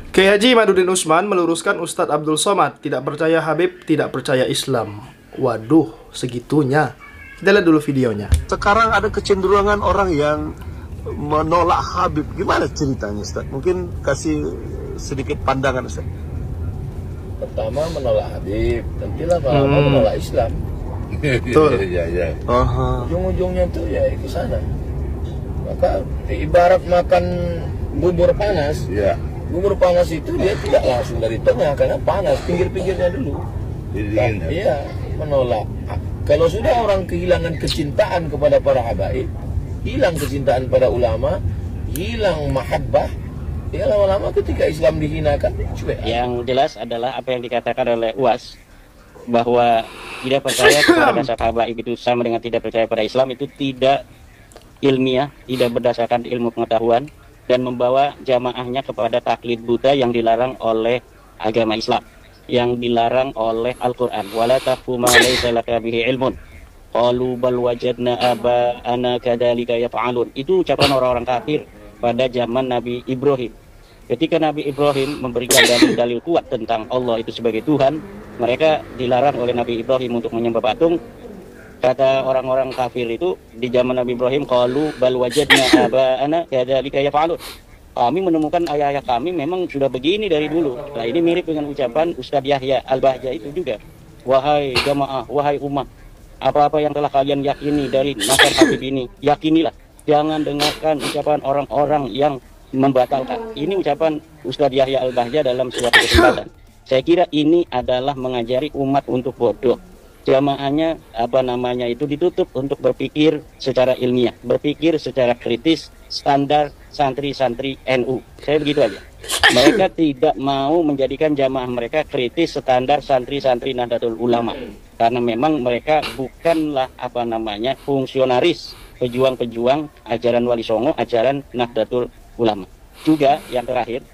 Kiai Haji Madudin Usman meluruskan Ustadz Abdul Somad tidak percaya Habib, tidak percaya Islam. Waduh, segitunya. Kita lihat dulu videonya. Sekarang ada kecenderungan orang yang menolak Habib. Gimana ceritanya, Ustaz? Mungkin kasih sedikit pandangan, Ustaz. Pertama menolak Habib, nantilah lama menolak Islam. Betul. Ya. Ujung-ujungnya tuh ya ke sana. Maka ibarat makan bubur panas. Ya. Bubur panas itu dia tidak langsung dari tengah karena panas, pinggir-pinggirnya dulu. Iya, menolak. Kalau sudah orang kehilangan kecintaan kepada para habaib, hilang kecintaan pada ulama, hilang mahabbah, ya lama-lama ketika Islam dihinakan, cuek. Yang jelas adalah apa yang dikatakan oleh UAS, bahwa tidak percaya kepada dasar habaib itu sama dengan tidak percaya pada Islam, itu tidak ilmiah, tidak berdasarkan ilmu pengetahuan, dan membawa jamaahnya kepada taklid buta yang dilarang oleh agama Islam, yang dilarang oleh Al-Quran. Wala taqfu ma laysa laka bihi ilmun qalu bal wajadna aba'ana kadzalika yaf'alun. Itu ucapan orang-orang kafir pada zaman Nabi Ibrahim. Ketika Nabi Ibrahim memberikan dalil-dalil kuat tentang Allah itu sebagai Tuhan, mereka dilarang oleh Nabi Ibrahim untuk menyembah patung. Kata orang-orang kafir itu di zaman Nabi Ibrahim, qalu bal wajadna aba'ana kadzalika yaf'alun. Kami menemukan ayah-ayah kami memang sudah begini dari dulu. Nah, ini mirip dengan ucapan Ustadz Yahya Al-Bahja itu juga. Wahai jamaah, wahai umat, apa-apa yang telah kalian yakini dari nasab Habib ini, yakinilah. Jangan dengarkan ucapan orang-orang yang membatalkan. Ini ucapan Ustadz Yahya Al-Bahja dalam suatu kesempatan. Saya kira ini adalah mengajari umat untuk bodoh. Jamaahnya itu ditutup untuk berpikir secara ilmiah, berpikir secara kritis, standar santri-santri NU. Saya begitu aja. Mereka tidak mau menjadikan jamaah mereka kritis standar santri-santri Nahdlatul Ulama, karena memang mereka bukanlah fungsionaris, pejuang-pejuang ajaran Wali Songo, ajaran Nahdlatul Ulama. Juga yang terakhir,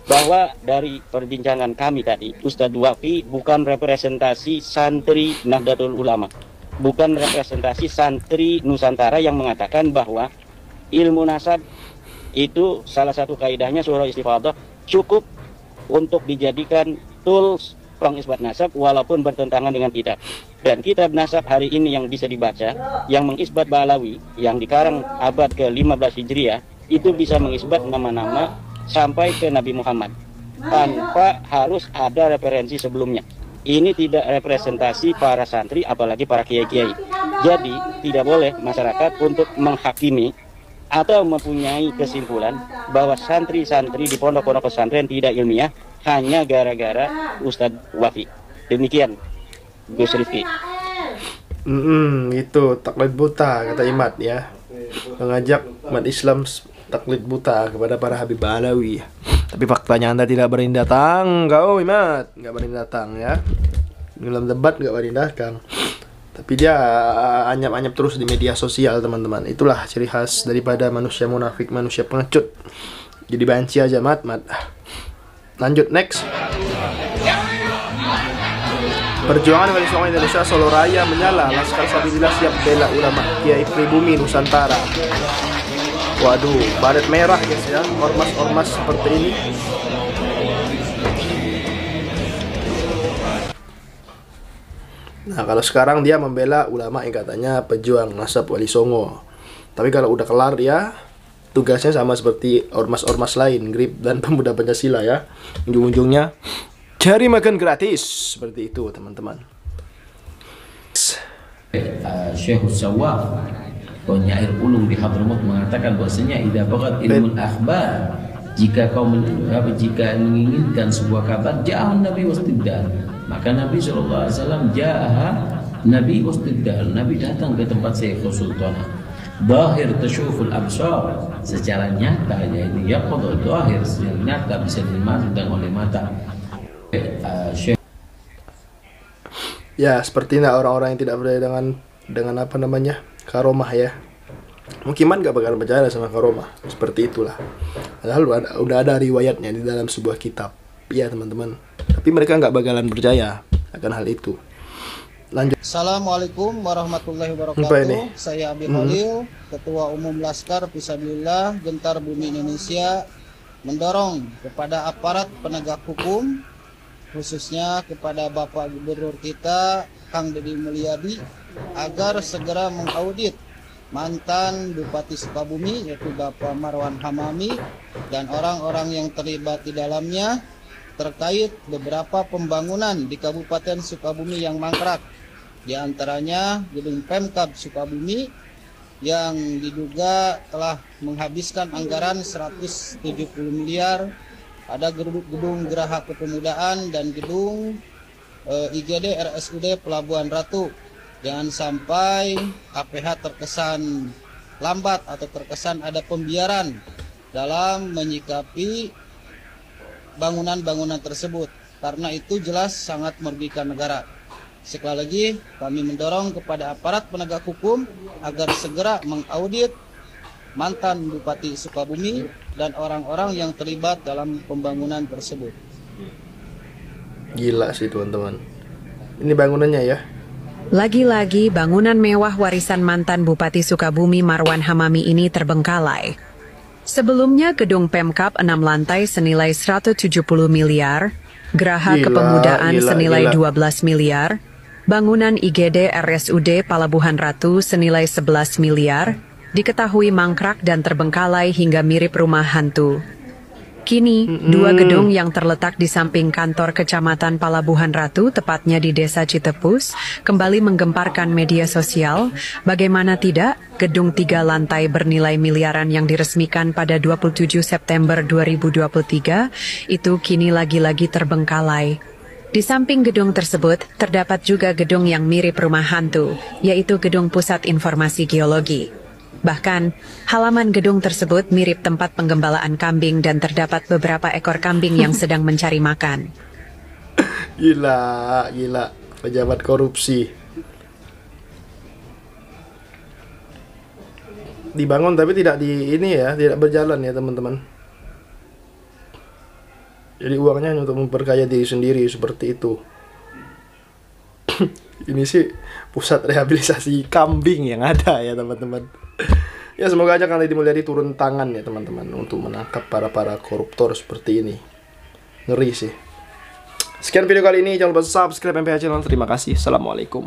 bahwa dari perbincangan kami tadi, Ustadz Wafi bukan representasi santri Nahdlatul Ulama, bukan representasi santri Nusantara yang mengatakan bahwa ilmu nasab itu salah satu kaidahnya surah istifadah cukup untuk dijadikan tools pengisbat nasab walaupun bertentangan dengan kitab. Dan kitab nasab hari ini yang bisa dibaca, yang mengisbat Balawi, yang dikarang abad ke-15 Hijriah, itu bisa mengisbat nama-nama sampai ke Nabi Muhammad tanpa harus ada referensi sebelumnya. Ini tidak representasi para santri, apalagi para kiai-kiai. Jadi tidak boleh masyarakat untuk menghakimi atau mempunyai kesimpulan bahwa santri-santri di pondok-pondok pesantren tidak ilmiah hanya gara-gara Ustadz Wafi. Demikian Gus Rifki. Itu taklid buta kata Imad ya, mengajak umat Islam taklid buta kepada para Habib Balawi. Tapi faktanya Anda tidak berani datang, kau Imad nggak berani datang ya. Dalam debat nggak berani datang. Tapi dia anyap-anyap terus di media sosial, teman-teman. Itulah ciri khas daripada manusia munafik, manusia pengecut. Jadi banci aja, Mat. Lanjut, next. Perjuangan Wali Songo Indonesia Solo Raya menyala. Laskar Sabilillah siap bela ulama. Kiai Pribumi Nusantara. Waduh, baret merah guys ya. Ormas-ormas seperti ini. Nah, kalau sekarang dia membela ulama yang katanya pejuang nasab Wali Songo. Tapi kalau udah kelar dia tugasnya sama seperti ormas-ormas lain, GRIP dan Pemuda Pancasila ya. Ujung-ujungnya cari makan gratis. Seperti itu, teman-teman. Syekh Sawaf, penyair ulung di Hadramaut, mengatakan bahwasanya idza baghat ilmul akhbar, jika menginginkan sebuah kabar, ja'an Nabi wastidal. Maka Nabi SAW Nabi wastidal, Nabi datang ke tempat Syekh Sultanah. Zahir tasyuful absar, secara nyata yaitu yaqadul zahir, secara nyata bisa dimandang oleh mata. Ya, seperti orang-orang yang tidak percaya dengan karomah ya. Mungkin gak bakal percaya sama karomah. Seperti itulah. Padahal udah ada riwayatnya di dalam sebuah kitab. Ya teman-teman. Tapi mereka nggak bakalan percaya akan hal itu. Lanjut. Assalamualaikum warahmatullahi wabarakatuh. Saya Abi Khalil, Ketua Umum Laskar Fisabilillah Gentar Bumi Indonesia mendorong kepada aparat penegak hukum, khususnya kepada Bapak Gubernur kita, Kang Deddy Mulyadi, agar segera mengaudit mantan Bupati Sukabumi, yaitu Bapak Marwan Hamami, dan orang-orang yang terlibat di dalamnya terkait beberapa pembangunan di Kabupaten Sukabumi yang mangkrak. Di antaranya gedung Pemkab Sukabumi yang diduga telah menghabiskan anggaran 170 miliar, ada gedung Geraha Kepemudaan dan gedung IGD RSUD Pelabuhan Ratu. Jangan sampai KPH terkesan lambat atau terkesan ada pembiaran dalam menyikapi bangunan-bangunan tersebut, karena itu jelas sangat merugikan negara. Sekali lagi kami mendorong kepada aparat penegak hukum agar segera mengaudit mantan Bupati Sukabumi dan orang-orang yang terlibat dalam pembangunan tersebut. Gila sih teman-teman. Ini bangunannya ya. Lagi-lagi bangunan mewah warisan mantan Bupati Sukabumi Marwan Hamami ini terbengkalai. Sebelumnya gedung Pemkab 6 lantai senilai 170 miliar, Geraha Kepemudaan senilai 12 miliar, bangunan IGD RSUD Pelabuhan Ratu senilai 11 miliar, diketahui mangkrak dan terbengkalai hingga mirip rumah hantu. Kini, dua gedung yang terletak di samping kantor Kecamatan Pelabuhan Ratu, tepatnya di Desa Citepus, kembali menggemparkan media sosial. Bagaimana tidak, gedung 3 lantai bernilai miliaran yang diresmikan pada 27 September 2023, itu kini lagi-lagi terbengkalai. Di samping gedung tersebut, terdapat juga gedung yang mirip rumah hantu, yaitu Gedung Pusat Informasi Geologi. Bahkan, halaman gedung tersebut mirip tempat penggembalaan kambing dan terdapat beberapa ekor kambing yang sedang mencari makan. Gila, pejabat korupsi. Dibangun tapi tidak tidak berjalan ya teman-teman. Jadi uangnya hanya untuk memperkaya diri sendiri seperti itu. Ini sih pusat rehabilitasi kambing yang ada ya teman-teman. Ya semoga aja Kang Deddy Mulyadi turun tangan ya teman-teman untuk menangkap para koruptor seperti ini. Ngeri sih. Sekian video kali ini, jangan lupa subscribe MPH Channel. Terima kasih. Assalamualaikum.